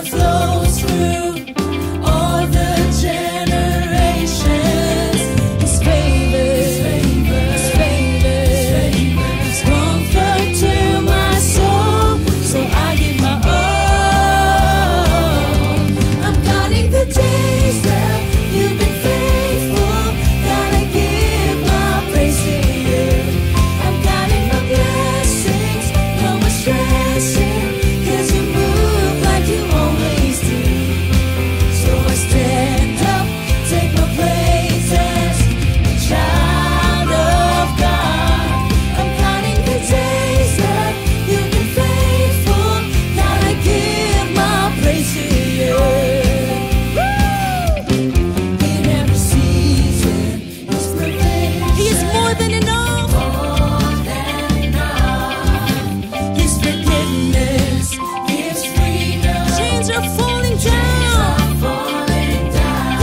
flows through all the generations. His favor, His favor, His favor, His comfort to my soul. So I give my all. I'm counting the days that you've been faithful. Gotta give my praise to you. I'm counting the blessings, no more stressing, 'cause you move like you always do. So I stand up, take my place as a child of God. I'm counting the days that you've been faithful. Gotta give my praise to you. In every season, His provision. He is more than enough. More than enough. His forgiveness gives freedom. Chains are falling down.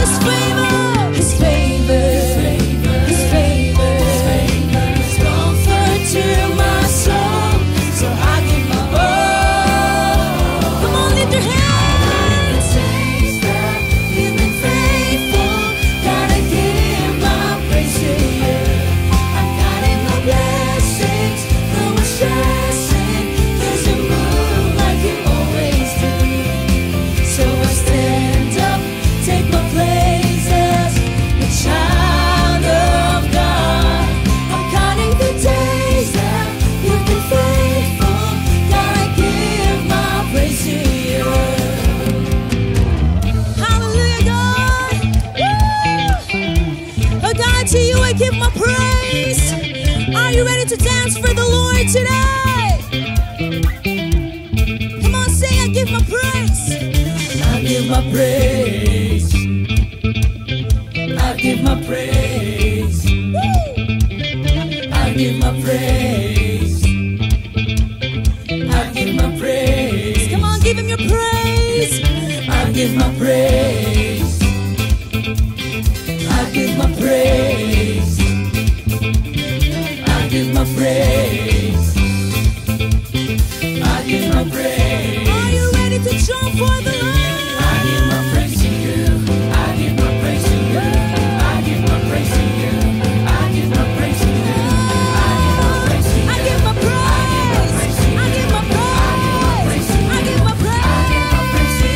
His favor, His favor, His favor, His comfort to my soul. So I give my all. Come on, lift your hands. You've been faithful. Gotta give my praise to you. I'm counting the blessings, no more stressing, 'cause you move like you always do. So I stand up, take my place as a child of God. I'm counting the days that you've been faithful. Gotta give my praise to you. Hallelujah, God. Woo! Oh God, to you I give my praise. Are you ready to dance for the Lord today? Come on, say I give my praise. I give my praise. I give my praise. I give my praise. I give my praise. Come on, give Him your praise. I give my praise. I give my praise. I give my praise. I give my praise. Are you ready to jump for the Lord? I give my praise to you. I give my praise to you. I give my praise to you. I give my praise to you. I give my praise to you. I give my praise. I give my praise. I give my praise. I give my praise to you.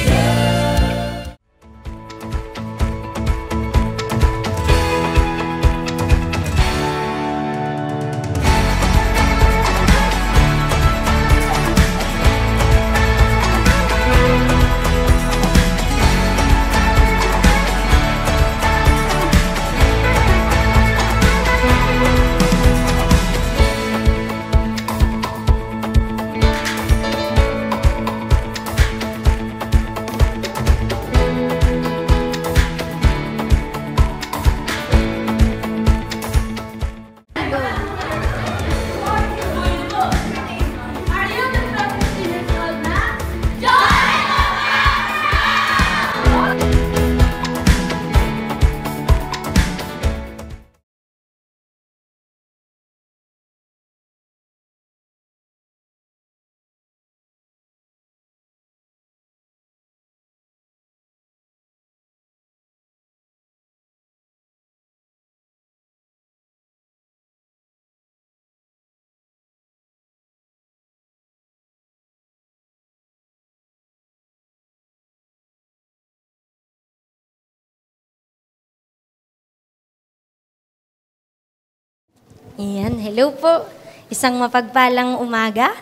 Ayan, hello po. Isang mapagpalang umaga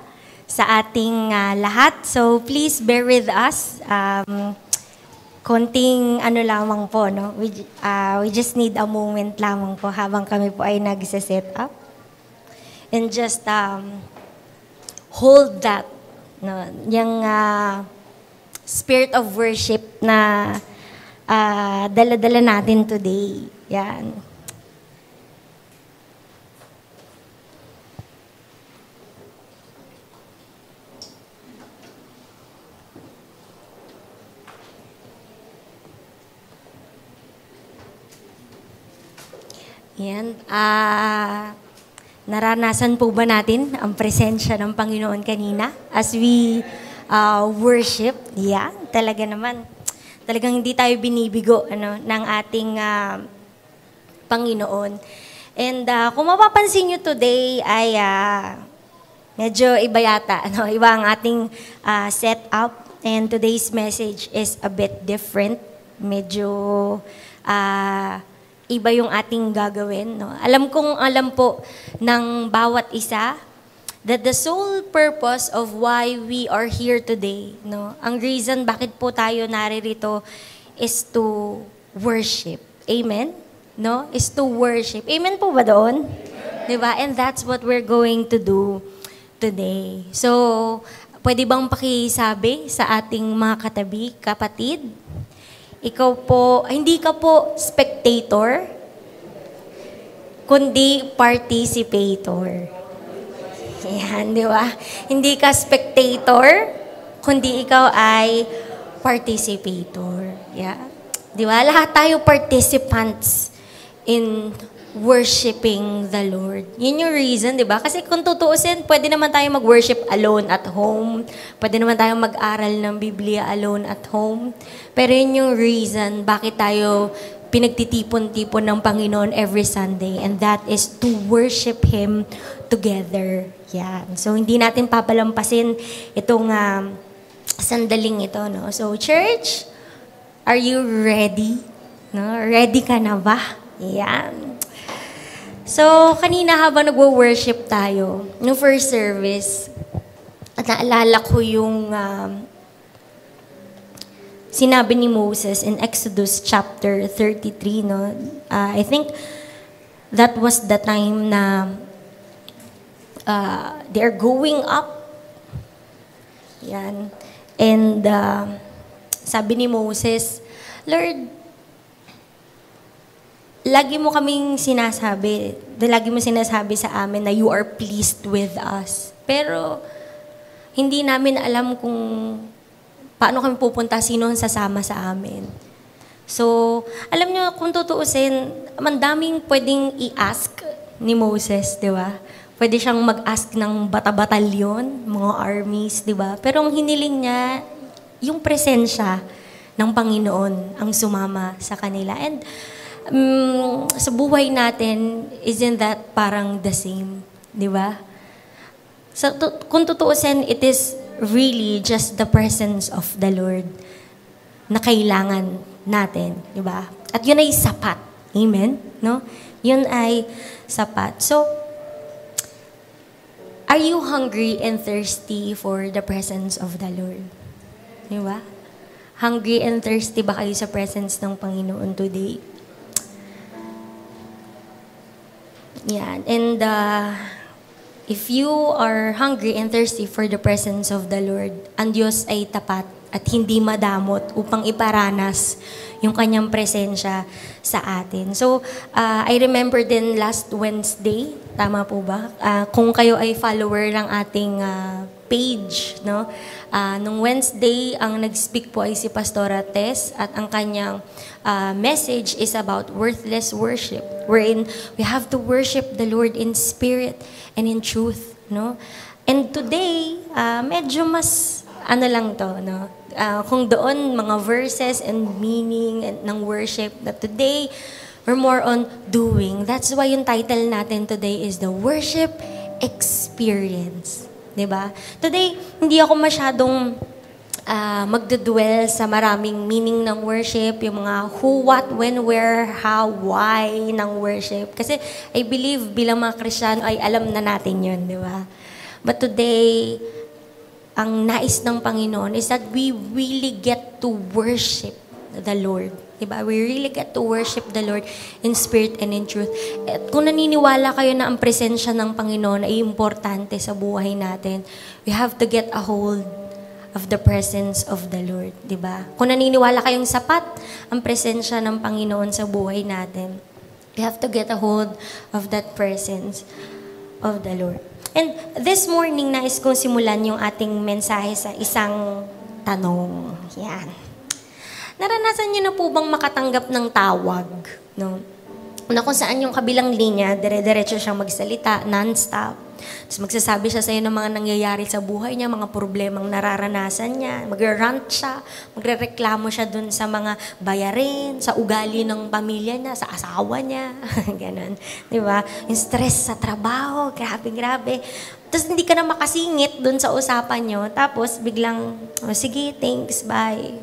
sa ating lahat. So please bear with us. Konting ano lamang po, no? We just need a moment lamang po habang kami po ay nagse-set up. And just hold that, no? Yung spirit of worship na dala-dala natin today. Yan. Yan. Naranasan po ba natin ang presensya ng Panginoon kanina as we worship. Yan, talaga naman. Talagang hindi tayo binibigo ng ating Panginoon. And kung mapapansin nyo today ay medyo iba yata. Iba ang ating setup. And today's message is a bit different. Medyo iba yung ating gagawin. Alam po ng bawat isa that the sole purpose of why we are here today, ang reason bakit po tayo naririto is to worship. Amen? Is to worship. Amen po ba doon? Diba? And that's what we're going to do today. So, pwede bang pakisabi sa ating mga katabi, kapatid? Ikaw po, hindi ka po spectator, kundi participator. Yan, di ba? Hindi ka spectator, kundi ikaw ay participator. Yeah. Di ba? Lahat tayo participants in worshiping the Lord. Yun yung reason, di ba? Kasi kung tutuusin, pwede naman tayo mag-worship alone at home. Pwede naman tayo mag-aral ng Biblia alone at home. Pero yun yung reason bakit tayo pinagtitipon-tipon ng Panginoon every Sunday. And that is to worship Him together. Yan. So, hindi natin papalampasin itong sandaling ito. So, church, are you ready? Ready ka na ba? Yan. So, kanina habang nagwo-worship tayo, no first service, at naalala ko yung sinabi ni Moses in Exodus chapter 33, I think that was the time na they're going up. Yan. And sabi ni Moses, Lord, lagi mo sinasabi sa amin na you are pleased with us. Pero, hindi namin alam kung paano kami pupunta, sino ang sasama sa amin. So, alam nyo, kung tutuusin, mandaming pwedeng i-ask ni Moses, di ba? Pwede siyang mag-ask ng bata-batalyon, mga armies, di ba? Pero ang hiniling niya, yung presensya ng Panginoon ang sumama sa kanila. And, sa buhay natin, isn't that parang the same? Di ba? So, kung tutuusin, it is really just the presence of the Lord na kailangan natin. Di ba? At yun ay sapat. Amen? Yun ay sapat. So, are you hungry and thirsty for the presence of the Lord? Di ba? Hungry and thirsty ba kayo sa presence ng Panginoon today? Yan. And if you are hungry and thirsty for the presence of the Lord, ang Diyos ay tapat at hindi madamot upang iparanas yung kanyang presensya sa atin. So, I remember din last Wednesday, tama po ba? Kung kayo ay follower ng ating page, nung Wednesday, ang nag-speak po ay si Pastora Tess at ang kanyang message is about worthless worship, wherein we have to worship the Lord in spirit and in truth. And today, medyo mas lang to, kung doon mga verses and meaning ng worship, that today, we're more on doing. That's why yung title natin today is the worship experience. Diba? Today, hindi ako masyadong magdudwell sa maraming meaning ng worship, yung mga who, what, when, where, how, why ng worship. Kasi I believe bilang mga Kristiyano ay alam na natin yun, di ba? But today, ang nais ng Panginoon is that we really get to worship the Lord. Diba? We really get to worship the Lord in spirit and in truth. At kung naniniwala kayo na ang presensya ng Panginoon ay importante sa buhay natin, we have to get a hold of the presence of the Lord. Diba? Kung naniniwala kayong sapat ang presensya ng Panginoon sa buhay natin, we have to get a hold of that presence of the Lord. And this morning, nais kong simulan yung ating mensahe sa isang tanong. Yan. Naranasan niyo na po bang makatanggap ng tawag? No? na kung saan yung kabilang linya, dire-diretso siyang magsalita, non-stop. Tapos magsasabi siya sa'yo ng mga nangyayari sa buhay niya, mga problemang nararanasan niya, mag-rant siya, magre-reklamo siya dun sa mga bayarin, sa ugali ng pamilya niya, sa asawa niya, ganun. Di ba? Yung stress sa trabaho, grabe. Tapos hindi ka na makasingit dun sa usapan niyo, tapos biglang, oh, sige, thanks, bye.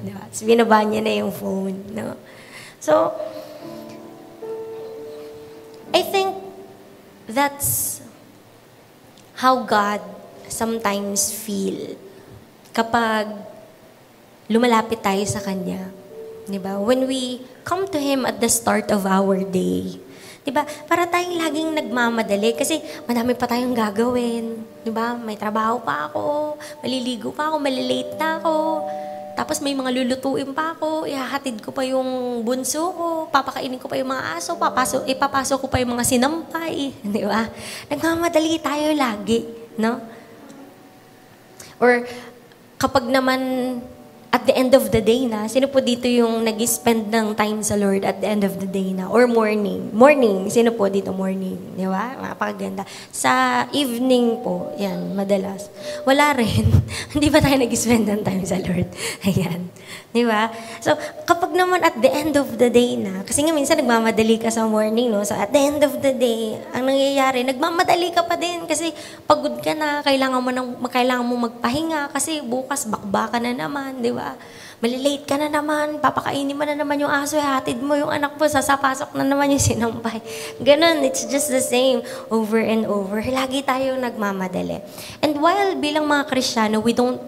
Diba? Tapos binaba niya na yung phone. No? So, I think that's how God sometimes feel kapag lumalapit tayo sa Kanya. Diba? When we come to Him at the start of our day. Diba? Para tayong laging nagmamadali kasi madami pa tayong gagawin. Diba? May trabaho pa ako, maliligo pa ako, malilate na ako. Tapos may mga lulutuin pa ako, ihahatid ko pa yung bunso ko, papakainin ko pa yung mga aso, ipapasok ko pa yung mga sinampay. Di ba? Nagmamadali tayo lagi, no? Or kapag naman at the end of the day na, sino po dito yung nag-spend ng time sa Lord at the end of the day na? Or morning? Morning, sino po dito morning? Di ba? Napakaganda. Sa evening po, yan, madalas. Wala rin. Hindi ba tayo nag-spend ng time sa Lord? Ayan. Di ba? So, kapag naman at the end of the day na, kasi nga minsan nagmamadali ka sa morning, no? So, at the end of the day, ang nangyayari, nagmamadali ka pa din kasi pagod ka na, kailangan mo magpahinga kasi bukas bakbakan na naman, di ba? Malilate ka na naman, papakainin mo na naman yung aso, hatid mo yung anak mo, sasapasok na naman yung sinampay. Ganon, it's just the same over and over. Lagi tayong nagmamadali. And while bilang mga Kristiyano, we don't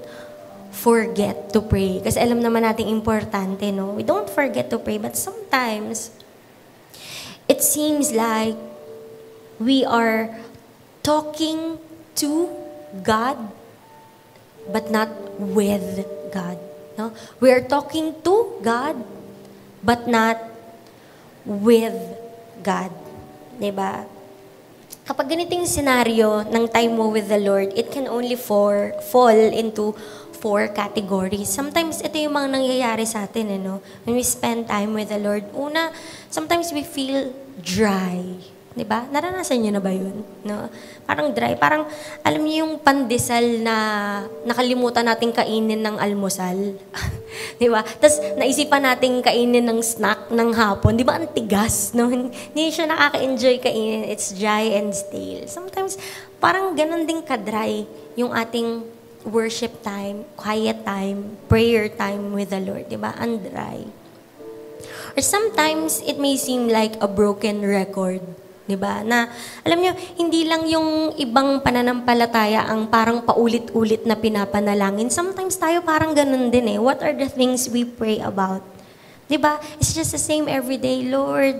forget to pray. Kasi alam naman natin importante, no? We don't forget to pray, but sometimes, it seems like we are talking to God, but not with God. No? We are talking to God, but not with God. Diba? Kapag ganitong senaryo ng time mo with the Lord, it can only fall into 4 categories. Sometimes ito yung mga nangyayari sa atin, no? When we spend time with the Lord. Una, sometimes we feel dry. Diba? Naranasan nyo na ba yun? No? Parang dry. Parang, alam niyo yung pandesal na nakalimutan nating kainin ng almusal. Diba? Tapos, naisipan nating kainin ng snack ng hapon. Diba? Ang tigas. No? Hindi siya nakaka-enjoy kainin. It's dry and stale. Sometimes, parang ganun din ka-dry yung ating worship time, quiet time, prayer time with the Lord. Diba? Ang dry. Or sometimes, it may seem like a broken record. Diba? Na, alam nyo, hindi lang yung ibang pananampalataya ang parang paulit-ulit na pinapanalangin. Sometimes tayo parang ganun din eh. What are the things we pray about? Diba? It's just the same every day, Lord.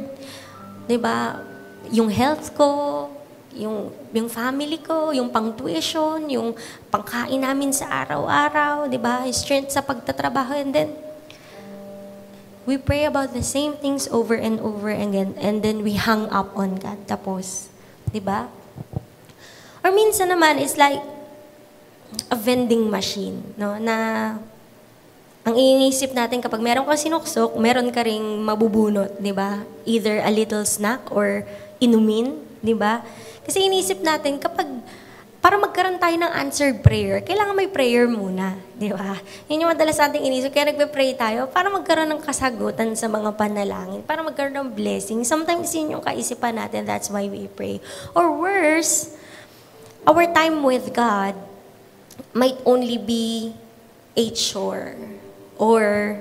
Diba? Yung health ko, yung family ko, yung pang-tuition, yung pangkain namin sa araw-araw, diba? Strength sa pagtatrabaho, and then, we pray about the same things over and over again, and then we hang up on God. Tapos, di ba? Or minsan naman, it's like a vending machine, no? Na ang iniisip natin kapag meron kang sinuksok, meron ka ring mabubunot, di ba? Either a little snack or inumin, di ba? Kasi iniisip natin kapag para magkaroon tayo ng answered prayer, kailangan may prayer muna. Di ba? Yun yung madalas nating inisip. Kaya nagpe-pray tayo para magkaroon ng kasagutan sa mga panalangin, para magkaroon ng blessing. Sometimes yun yung kaisipan natin. That's why we pray. Or worse, our time with God might only be a chore or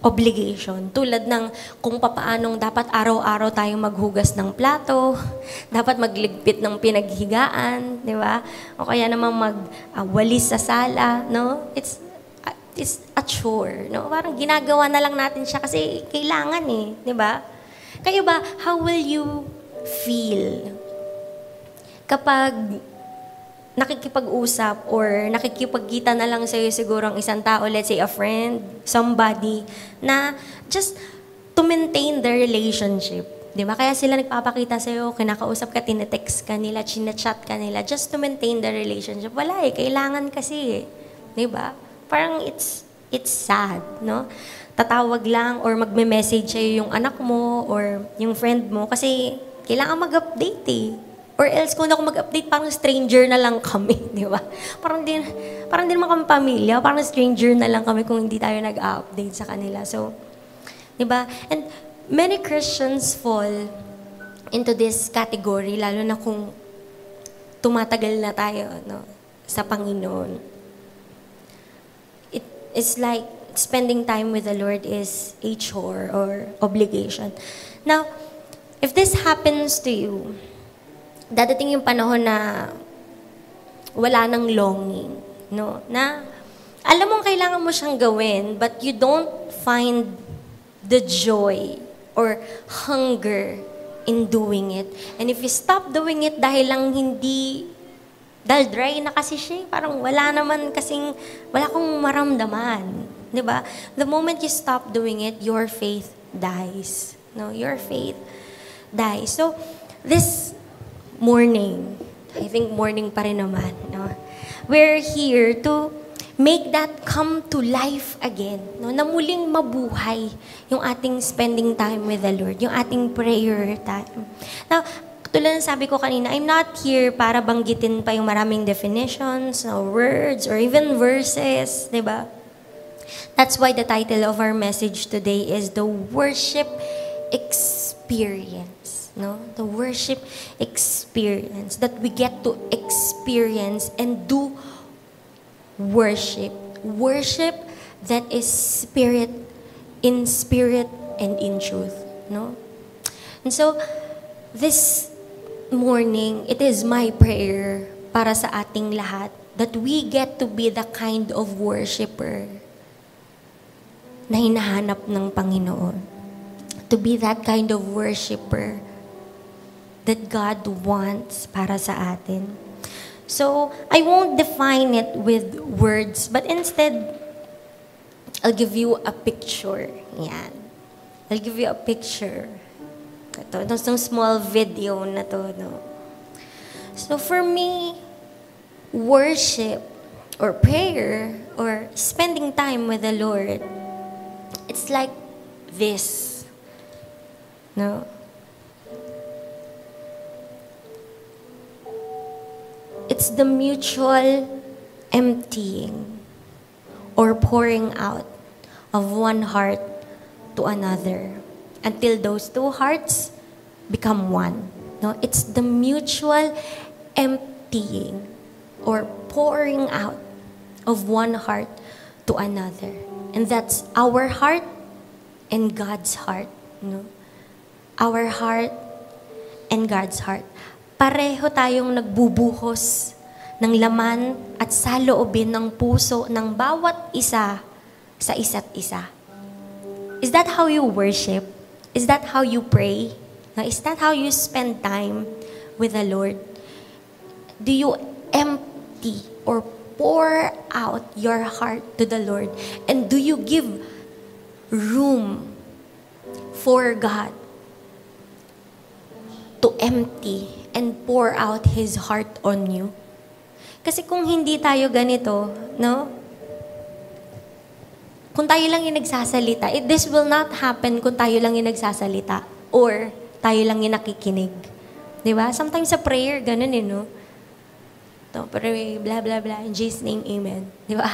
obligation. Tulad ng kung papaanong dapat araw-araw tayong maghugas ng plato, dapat magligpit ng pinaghigaan, di ba? O kaya naman magwalis sa sala, no? It's a chore, no? Parang ginagawa na lang natin siya kasi kailangan eh, di ba? Kayo ba, how will you feel kapag nakikipag-usap or nakikipagkita na lang sa'yo siguro ang isang tao, let's say a friend, somebody, na just to maintain the relationship. Di ba? Kaya sila nagpapakita sa'yo, kinakausap ka, tinetext ka nila, chinachat ka nila, just to maintain the relationship. Wala eh, kailangan kasi eh. Di ba? Parang it's it's sad, no? Tatawag lang or magme-message sa'yo yung anak mo or yung friend mo kasi kailangan mag-update eh. Or else kung ako mag-update, parang stranger na lang kami, di ba? Parang din naman kami pamilya, parang stranger na lang kami kung hindi tayo nag-update sa kanila. So, di ba? And many Christians fall into this category, lalo na kung tumatagal na tayo, no, sa Panginoon. It's like spending time with the Lord is a chore or obligation. Now, if this happens to you, dadating yung panahon na wala nang longing, no? Na alam mong kailangan mo siyang gawin, but you don't find the joy or hunger in doing it. And if you stop doing it dahil dry na kasi siya, parang wala kong maramdaman. Diba? The moment you stop doing it, your faith dies. No, your faith dies. So, this morning, I think morning pa rin naman, no? We're here to make that come to life again. No? Na muling mabuhay yung ating spending time with the Lord, yung ating prayer time. Now, tulad ng sabi ko kanina, I'm not here para banggitin pa yung maraming definitions, no, words, or even verses, di ba? That's why the title of our message today is the worship experience. No? The worship experience. That we get to experience and do worship. Worship that is in spirit and in truth. No? And so, this morning, it is my prayer para sa ating lahat that we get to be the kind of worshiper na hinahanap ng Panginoon. To be that kind of worshiper that God wants para sa atin. So, I won't define it with words, but instead, I'll give you a picture. Yan. I'll give you a picture. Itong small video na to, no? So for me, worship or prayer or spending time with the Lord, it's like this, no? It's the mutual emptying or pouring out of one heart to another, until those two hearts become one. No, it's the mutual emptying or pouring out of one heart to another. And that's our heart and God's heart. No? Our heart and God's heart. Pareho tayong nagbubuhos ng laman at saloobin ng puso ng bawat isa sa isa't isa. Is that how you worship? Is that how you pray? Is that how you spend time with the Lord? Do you empty or pour out your heart to the Lord? And do you give room for God to empty and pour out His heart on you? Kasi kung hindi tayo ganito, no? Kung tayo lang yung nagsasalita, this will not happen kung tayo lang yung nagsasalita or tayo lang yung nakikinig. Di ba? Sometimes sa prayer, ganun no? Pray, blah, blah, blah. In Jesus' name, amen. Di ba?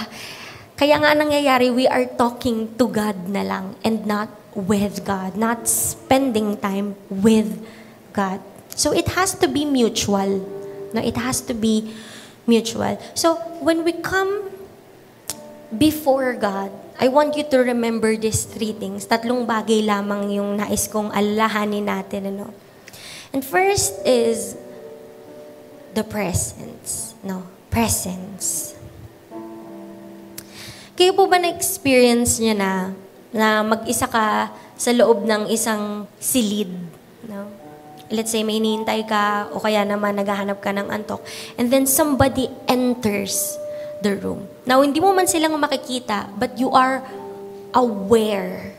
Kaya nga nangyayari, we are talking to God na lang and not with God. Not spending time with God. So it has to be mutual. No, it has to be mutual. So when we come before God, I want you to remember these three things. Tatlong bagay lamang yung nais kong alalahanin natin. Ano? And first is the presence. No? Presence. Kayo po ba na-experience niya na mag-isa ka sa loob ng isang silid? No? Let's say may hinihintay ka o kaya naman naghahanap ka ng antok. And then somebody enters the room. Now, hindi mo man silang makikita, but you are aware.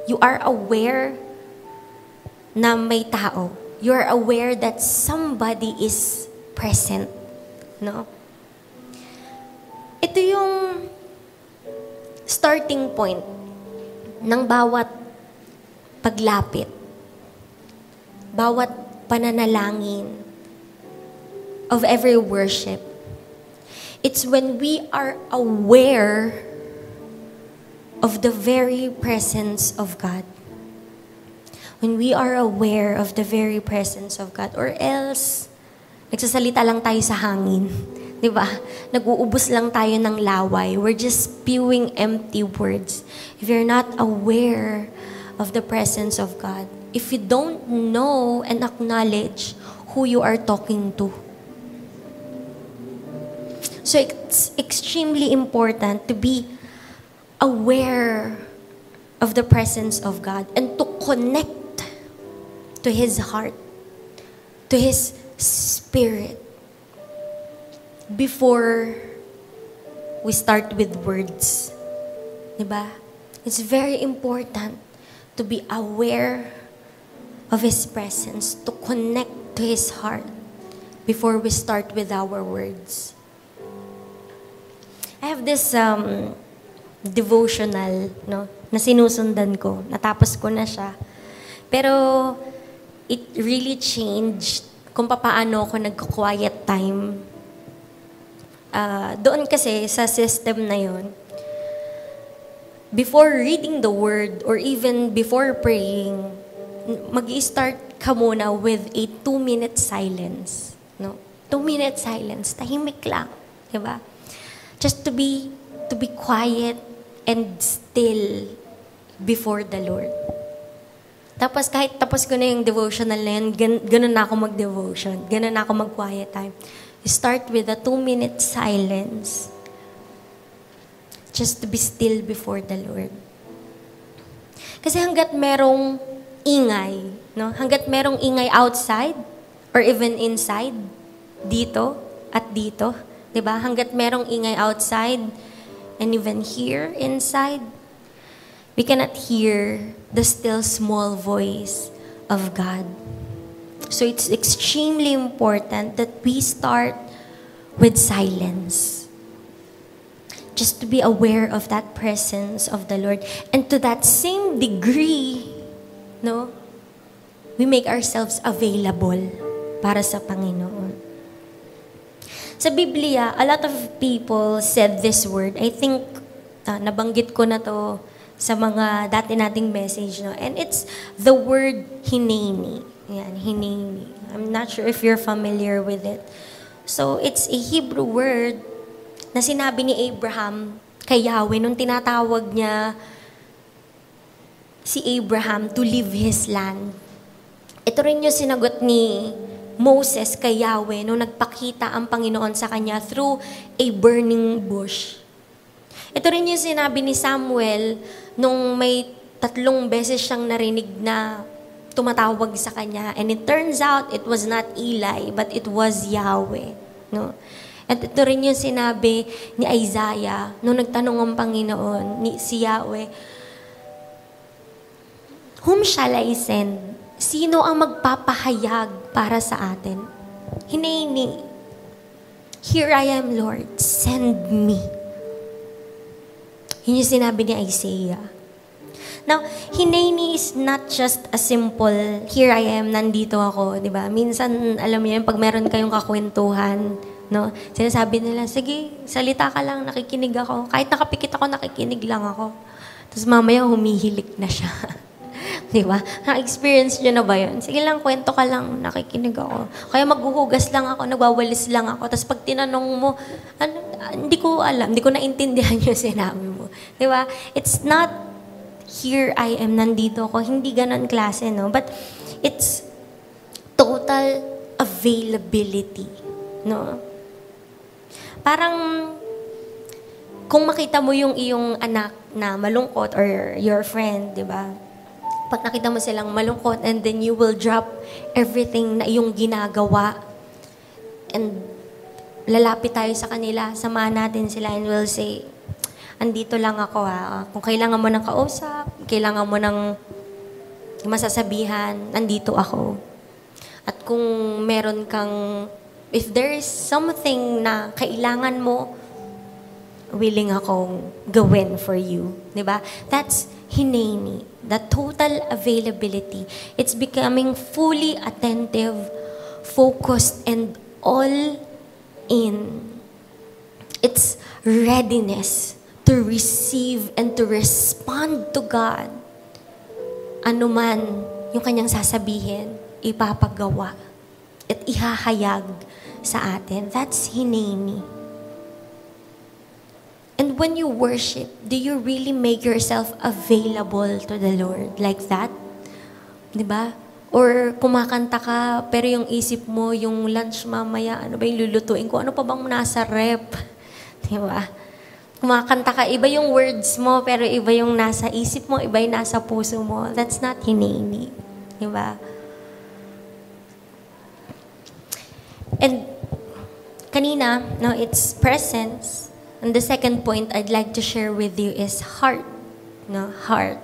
You are aware na may tao. You are aware that somebody is present. No? Ito yung starting point ng bawat paglapit, bawat pananalangin, of every worship. It's when we are aware of the very presence of God. When we are aware of the very presence of God, or else, nagsasalita lang tayo sa hangin. Di ba? Nag-uubos lang tayo ng laway. We're just spewing empty words. If you're not aware of the presence of God, if you don't know and acknowledge who you are talking to. So it's extremely important to be aware of the presence of God and to connect to His heart, to His Spirit, before we start with words. Diba? It's very important to be aware of His presence, to connect to His heart before we start with our words. I have this devotional, no, na sinusundan ko. Natapos ko na siya. Pero it really changed kung paano ako nag-quiet time. Doon kasi sa system na yon, before reading the word or even before praying, mag-i-start ka muna with a 2-minute silence. No? 2-minute silence. Tahimik lang. Diba? Just to be quiet and still before the Lord. Tapos kahit tapos ko na yung devotional na yan, ganun na ako mag-devotion. Ganun na ako mag-quiet time. You start with a 2-minute silence. Just to be still before the Lord. Kasi hanggat merong ingay, no? Hanggat merong ingay outside or even inside, dito at dito, 'di ba? Hanggat merong ingay outside and even here inside, we cannot hear the still small voice of God. So it's extremely important that we start with silence. Just to be aware of that presence of the Lord. And to that same degree, no, we make ourselves available para sa Panginoon. Sa Biblia, a lot of people said this word. I think, nabanggit ko na to sa mga dati nating message, no? And it's the word hineni. Yan, hineni. I'm not sure if you're familiar with it. So, it's a Hebrew word na sinabi ni Abraham kay Yahweh nung tinatawag niya si Abraham to leave his land. Ito rin yung sinagot ni Moses kay Yahweh nung nagpakita ang Panginoon sa kanya through a burning bush. Ito rin yung sinabi ni Samuel nung may 3 beses siyang narinig na tumatawag sa kanya. And it turns out, it was not Eli, but it was Yahweh. No? At ito rin yung sinabi ni Isaiah nung nagtanong ang Panginoon, si Yahweh, "Whom shall I send?" Sino ang magpapahayag para sa atin? Hineni, "Here I am, Lord. Send me." Yun yung sinabi ni Isaiah. Now, hineni is not just a simple, "Here I am, nandito ako." Diba? Minsan, alam niyo yun, pag meron kayong kakwentuhan, no? Sinasabi nila, "Sige, salita ka lang, nakikinig ako." Kahit nakapikit ako, nakikinig lang ako. Tapos mamaya, humihilik na siya. Diba? Na-experience nyo na ba yun? Sige lang, kwento ka lang, nakikinig ako. Kaya maghuhugas lang ako, nagwawalis lang ako. Tapos pag tinanong mo, hindi ko alam, hindi ko naintindihan yung sinabi mo. Diba? It's not, "Here I am, nandito ako." Hindi ganon klase, no? But it's total availability, no? Parang, kung makita mo yung iyong anak na malungkot or your friend, di ba? Pag nakita mo silang malungkot and then you will drop everything na iyong ginagawa and lalapit tayo sa kanila, samahan natin sila and we'll say, "Andito lang ako ha. Kung kailangan mo ng kausap, kailangan mo ng masasabihan, nandito ako." At kung meron kang, if there is something na kailangan mo, willing akong gawin for you. Diba? That's hineni. The total availability. It's becoming fully attentive, focused, and all in. It's readiness to receive and to respond to God. Ano man yung kanyang sasabihin, ipapagawa at ihahayag sa atin. That's hineni. And when you worship, do you really make yourself available to the Lord like that? Diba? Or kumakanta ka, pero yung isip mo, yung lunch mamaya, ano ba yung lulutuin ko? Ano pa bang nasa rep? Diba? Kumakanta ka, iba yung words mo, pero iba yung nasa isip mo, iba yung nasa puso mo. That's not hineni. Diba? And kanina, no, it's presence. And the second point I'd like to share with you is heart. No, heart.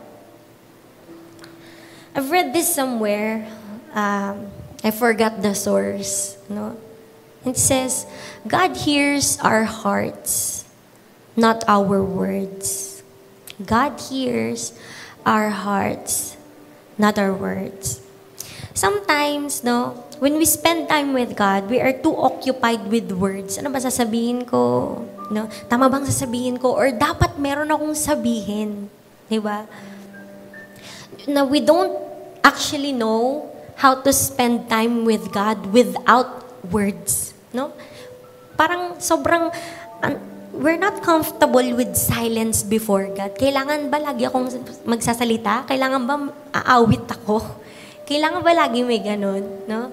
I've read this somewhere. I forgot the source. No, it says, God hears our hearts, not our words. God hears our hearts, not our words. Sometimes, no, when we spend time with God, we are too occupied with words. Ano ba sasabihin ko? No? Tama bang sasabihin ko? Or dapat meron akong sabihin? Diba? Now, we don't actually know how to spend time with God without words. No? Parang sobrang, we're not comfortable with silence before God. Kailangan ba lagi akong magsasalita? Kailangan ba aawit ako? Kailangan ba lagi may ganun? No?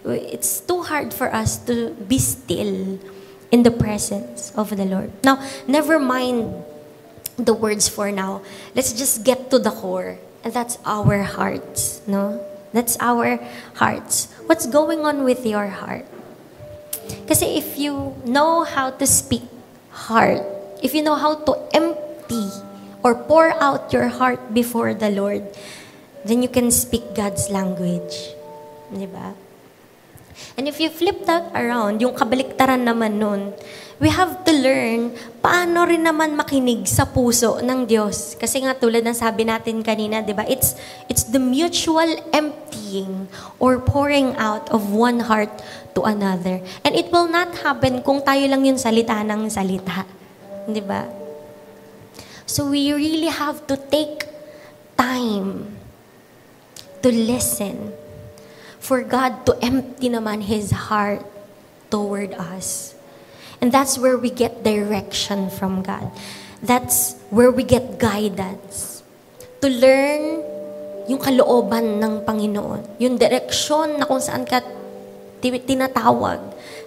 It's too hard for us to be still in the presence of the Lord. Now, never mind the words for now. Let's just get to the core. And that's our hearts. No? That's our hearts. What's going on with your heart? Kasi if you know how to speak heart, if you know how to empty or pour out your heart before the Lord, then you can speak God's language. Diba? And if you flip that around, yung kabaliktaran naman nun, we have to learn paano rin naman makinig sa puso ng Diyos. Kasi nga tulad ng sabi natin kanina, diba? It's the mutual emptying or pouring out of one heart to another. And it will not happen kung tayo lang yung salita ng salita. Diba? So we really have to take time to listen, for God to empty naman His heart toward us. And that's where we get direction from God. That's where we get guidance. To learn yung kalooban ng Panginoon. Yung direksyon na kung saan ka tinatawag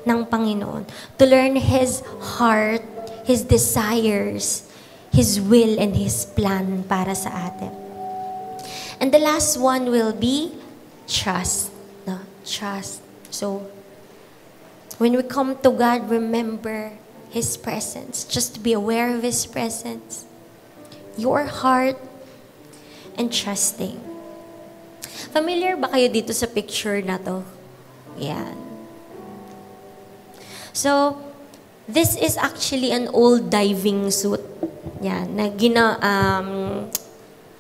ng Panginoon. To learn His heart, His desires, His will, and His plan para sa atin. And the last one will be trust. No? Trust. So, when we come to God, remember His presence. Just to be aware of His presence. Your heart and trusting. Familiar ba kayo dito sa picture na to? Yan. So, this is actually an old diving suit. Yan. Na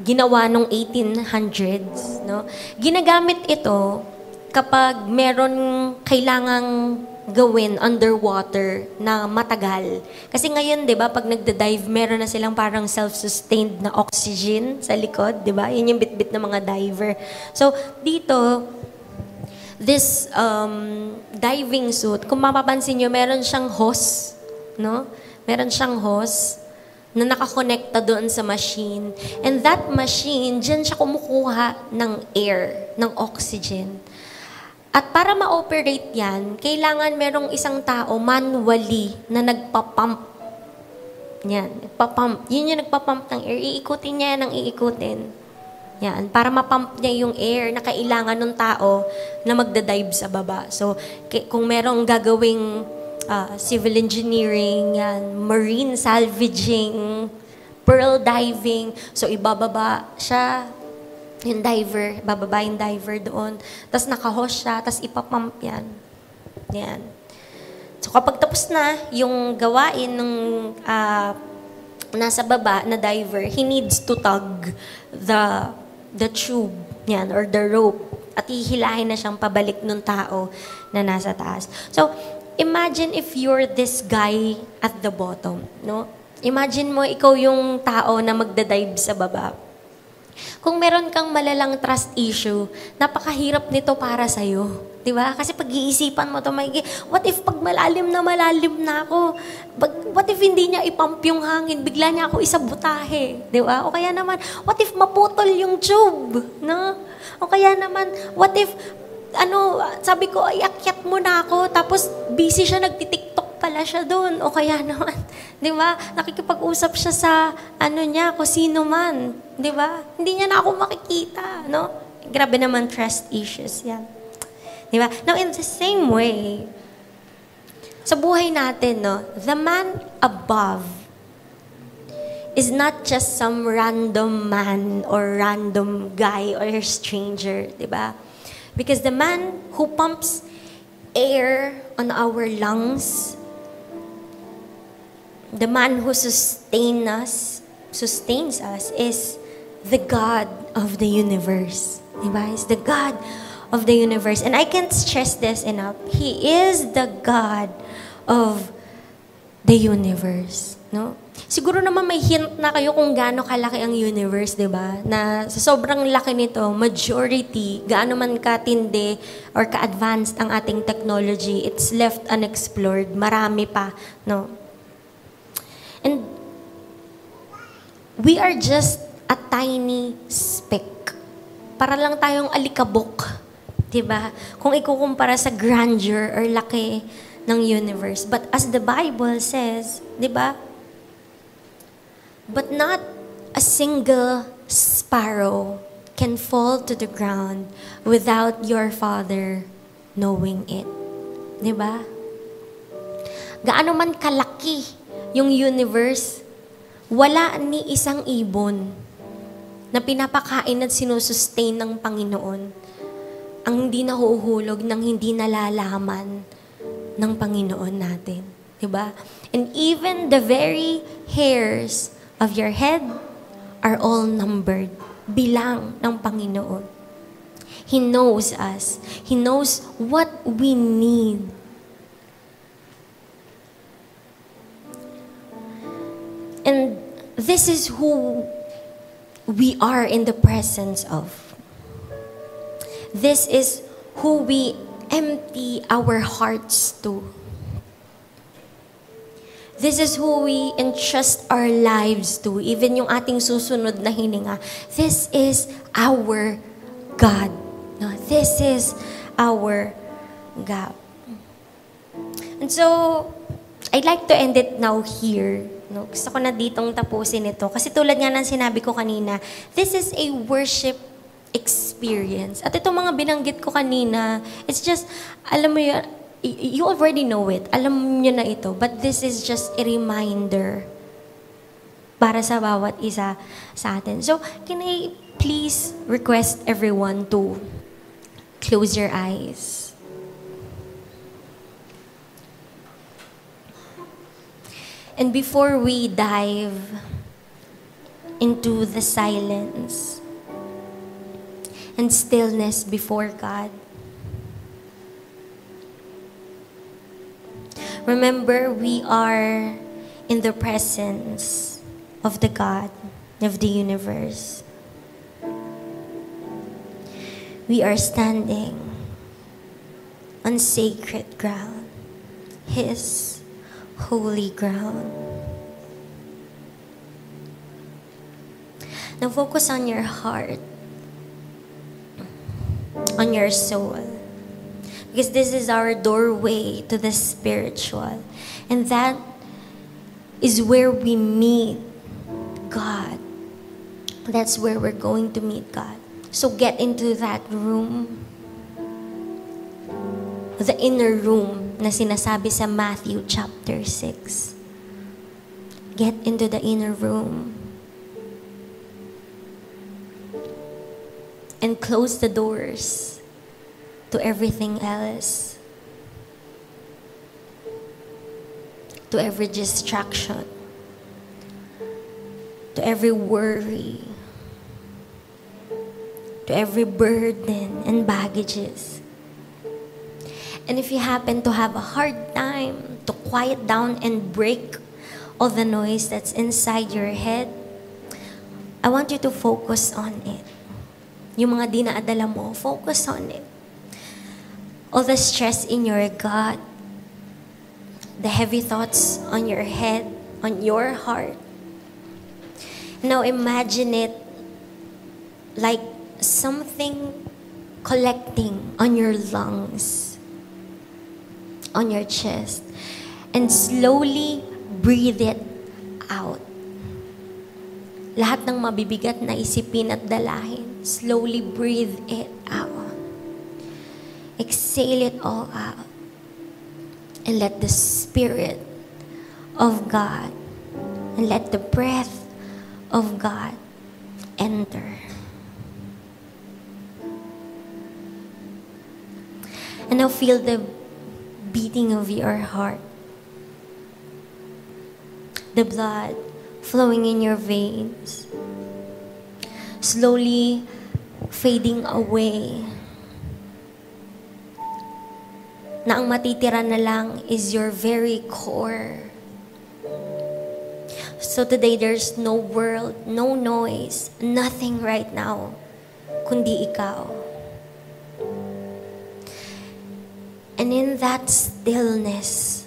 ginawa nung 1800s, no? Ginagamit ito kapag meron kailangang gawin underwater na matagal. Kasi ngayon, 'di ba, pag nagda-dive, meron na silang parang self-sustained na oxygen sa likod, 'di ba? Yun yung bit-bit ng mga diver. So, dito this diving suit, kung mapapansin niyo, meron siyang hose, no? Meron siyang hose na nakakonekta doon sa machine. And that machine, dyan siya kumukuha ng air, ng oxygen. At para ma-operate yan, kailangan merong isang tao manually na nagpapump. Yan, nagpapump. Yun yung nagpapump ng air. Iikutin niya ng iikutin. Yan, para mapump niya yung air na kailangan ng tao na magdadive sa baba. So, kung merong gagawing civil engineering, yan, marine salvaging, pearl diving. So, ibababa siya, yung diver, bababa yung diver doon. Tapos naka-host siya, tapos ipapump yan. Yan. So kapag tapos na yung gawain ng nasa baba na diver, he needs to tug the tube yan or the rope at hihilahin na siyang pabalik nung tao na nasa taas. So, imagine if you're this guy at the bottom, no? Imagine mo ikaw yung tao na magdadive sa baba. Kung meron kang malalang trust issue, napakahirap nito para sa'yo. Diba? Kasi pag-iisipan mo ito, what if pag malalim na ako? What if hindi niya ipump yung hangin? Bigla niya ako isabutahe. Diba? O kaya naman, what if maputol yung tube? No? O kaya naman, what if, sabi ko, iakyat mo na ako, tapos busy siya, nagtitiktok pala siya doon. O kaya naman, di ba? Nakikipag-usap siya sa, niya, kung sino man. Di ba? Hindi niya na ako makikita, no? Grabe naman trust issues, yan. Di ba? Now, in the same way, sa buhay natin, no, the man above is not just some random man or random guy or stranger, di ba? Because the man who pumps air on our lungs, the man who sustains us is the God of the universe. Diba? He's the God of the universe. And I can't stress this enough. He is the God of the universe. No? Siguro naman may hint na kayo kung gaano kalaki ang universe, di ba? Na sa sobrang laki nito, majority, gaano man katindi or ka-advanced ang ating technology, it's left unexplored. Marami pa, no? And we are just a tiny speck. Para lang tayong alikabok, di ba? Kung ikukumpara sa grandeur or laki ng universe. But as the Bible says, di ba? But not a single sparrow can fall to the ground without your Father knowing it. Di ba? Gaano man kalaki yung universe, wala ni isang ibon na pinapakain at sinusustain ng Panginoon ang hindi nahuhulog ng hindi nalalaman ng Panginoon natin. Diba? And even the very hairs of your head are all numbered. Bilang ng Panginoon. He knows us. He knows what we need. And this is who we are in the presence of. This is who we empty our hearts to. This is who we entrust our lives to. Even yung ating susunod na hininga. This is our God. No, this is our God. And so, I'd like to end it now here. No, gusto ko na ditong tapusin ito. Kasi tulad nga ng sinabi ko kanina, this is a worship experience. At itong mga binanggit ko kanina, it's just, alam mo yun, you already know it. Alam nyo na ito. But this is just a reminder para sa bawat isa sa atin. So, can I please request everyone to close your eyes? And before we dive into the silence and stillness before God, remember, we are in the presence of the God of the universe. We are standing on sacred ground, His holy ground. Now focus on your heart, on your soul. Because this is our doorway to the spiritual. And that is where we meet God. That's where we're going to meet God. So get into that room. The inner room na sinasabi sa Matthew chapter 6. Get into the inner room. And close the doors to everything else. to every distraction, to every worry, to every burden and baggages. And if you happen to have a hard time to quiet down and break all the noise that's inside your head, I want you to focus on it. Yung mga dinaadala mo, focus on it. All the stress in your gut, the heavy thoughts on your head, on your heart. Now imagine it like something collecting on your lungs, on your chest, and slowly breathe it out. Lahat ng mabibigat na isipin at dalahin, slowly breathe it out. Exhale it all out. And let the Spirit of God and let the breath of God enter. And now feel the beating of your heart. The blood flowing in your veins. Slowly fading away. Na ang matitira na lang is your very core. So today there's no world, no noise, nothing right now, kundi ikaw. And in that stillness,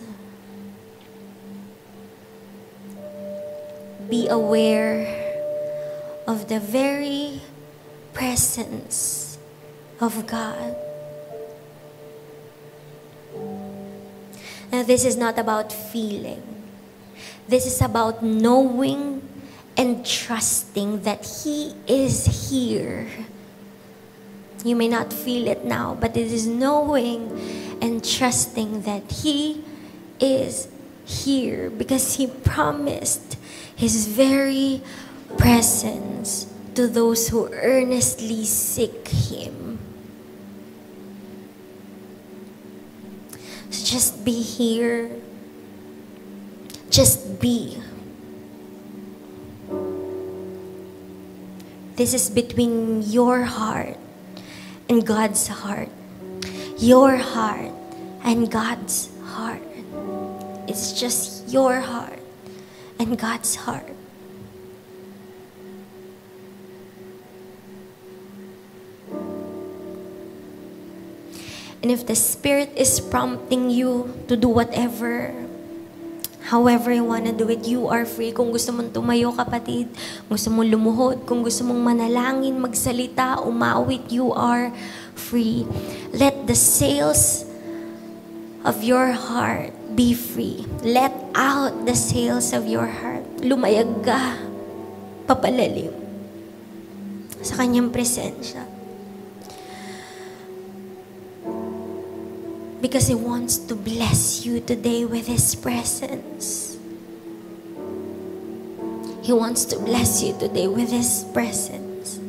be aware of the very presence of God. Now, this is not about feeling. This is about knowing and trusting that He is here. You may not feel it now, but it is knowing and trusting that He is here because He promised His very presence to those who earnestly seek Him. So just be here. Just be. This is between your heart and God's heart. Your heart and God's heart. It's just your heart and God's heart. And if the Spirit is prompting you to do whatever, however you wanna do it, you are free. Kung gusto mong tumayo, kapatid, gusto mong lumuhod, kung gusto mong manalangin, magsalita, umawit, you are free. Let the sails of your heart be free. Let out the sails of your heart. Lumayag ka, papalalim sa Kanyang presensya. Because He wants to bless you today with His presence. He wants to bless you today with His presence.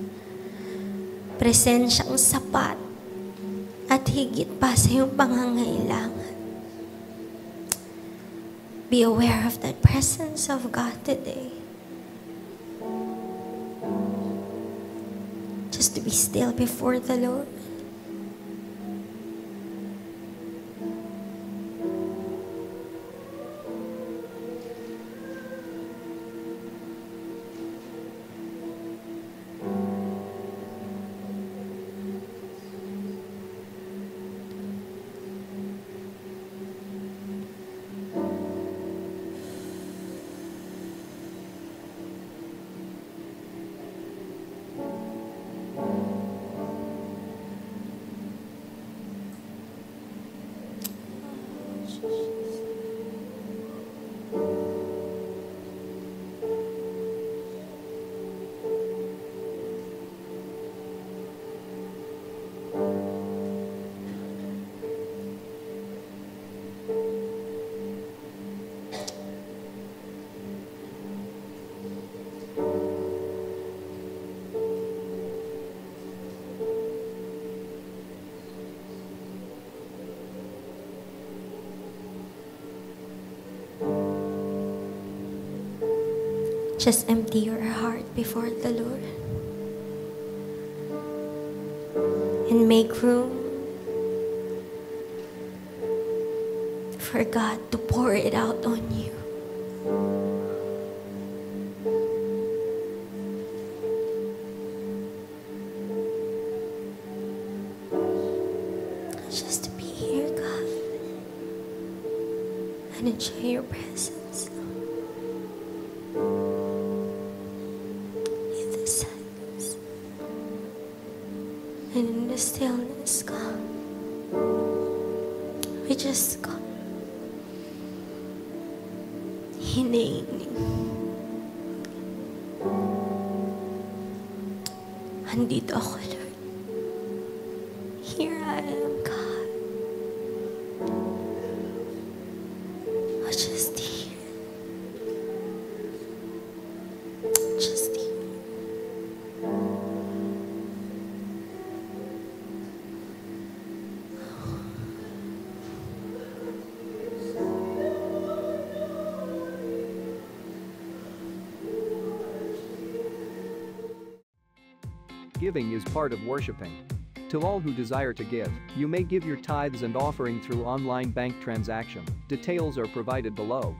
Presensyang sapat at higit pa sa iyong pangangailangan. Be aware of that presence of God today. Just to be still before the Lord. Just empty your heart before the Lord and make room for God to pour it out on you. Just to be here, God, and enjoy your presence. In the silence and in the stillness, God, we just come hinihiling. Andito ako, Lord. Here I am, God. I'm just here. Just here. Giving is part of worshiping. To all who desire to give, you may give your tithes and offering through online bank transaction. Details are provided below.